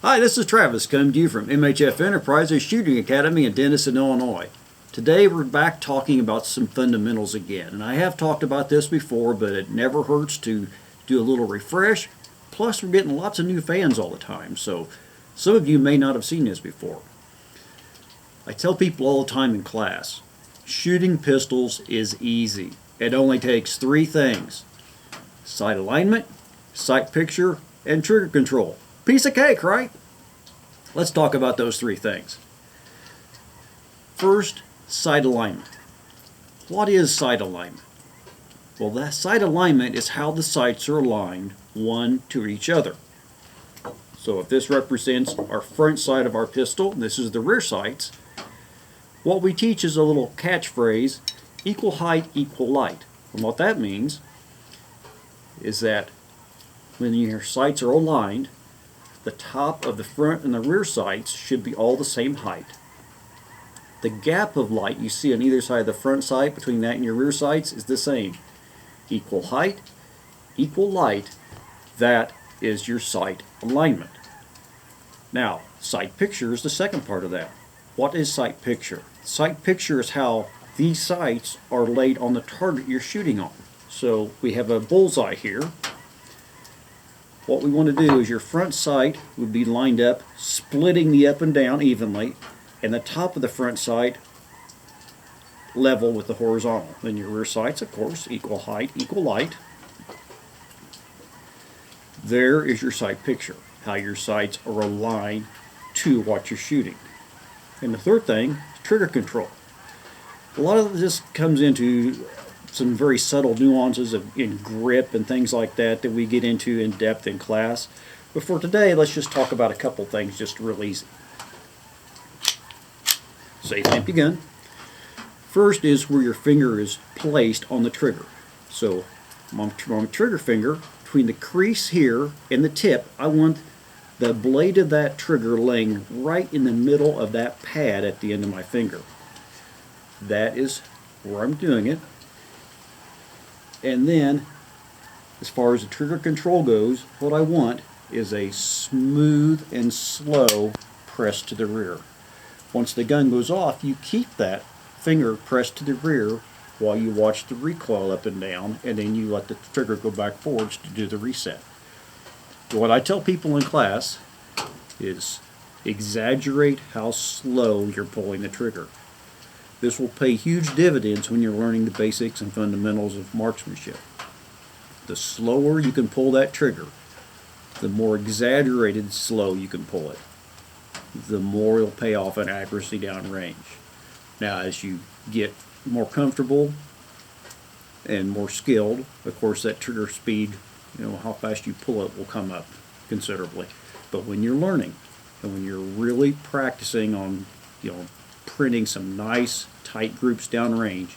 Hi, this is Travis coming to you from MHF Enterprises Shooting Academy in Denison, Illinois. Today we're back talking about some fundamentals again. And I have talked about this before, but it never hurts to do a little refresh. Plus we're getting lots of new fans all the time, so some of you may not have seen this before. I tell people all the time in class, shooting pistols is easy. It only takes three things: sight alignment, sight picture, and trigger control. Piece of cake, right? Let's talk about those three things. First, sight alignment. What is sight alignment? Well, that sight alignment is how the sights are aligned one to each other. So if this represents our front sight of our pistol, this is the rear sights, what we teach is a little catchphrase, equal height, equal light. And what that means is that when your sights are aligned, the top of the front and the rear sights should be all the same height. The gap of light you see on either side of the front sight between that and your rear sights is the same. Equal height, equal light, that is your sight alignment. Now, sight picture is the second part of that. What is sight picture? Sight picture is how these sights are laid on the target you're shooting on. So we have a bullseye here. What we want to do is your front sight would be lined up, splitting the up and down evenly, and the top of the front sight level with the horizontal. Then your rear sights, of course, equal height, equal light. There is your sight picture, how your sights are aligned to what you're shooting. And the third thing is trigger control. A lot of this comes into some very subtle nuances in grip and things like that we get into in depth in class. But for today, let's just talk about a couple things just real easy. Safe and empty gun. First is where your finger is placed on the trigger. So on my trigger finger, between the crease here and the tip, I want the blade of that trigger laying right in the middle of that pad at the end of my finger. That is where I'm doing it. And then, as far as the trigger control goes, what I want is a smooth and slow press to the rear. Once the gun goes off, you keep that finger pressed to the rear while you watch the recoil up and down, and then you let the trigger go back forwards to do the reset. What I tell people in class is exaggerate how slow you're pulling the trigger. This will pay huge dividends when you're learning the basics and fundamentals of marksmanship. The slower you can pull that trigger, the more exaggerated slow you can pull it, the more it'll pay off in accuracy downrange. Now, as you get more comfortable and more skilled, of course that trigger speed, how fast you pull it will come up considerably. But when you're learning and when you're really practicing on, printing some nice tight groups downrange,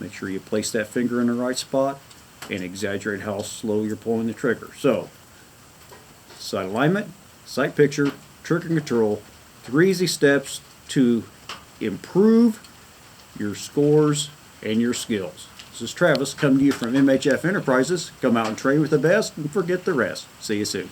make sure you place that finger in the right spot and exaggerate how slow you're pulling the trigger. So, sight alignment, sight picture, trigger control, 3 easy steps to improve your scores and your skills. This is Travis coming to you from MHF Enterprises. Come out and train with the best and forget the rest. See you soon.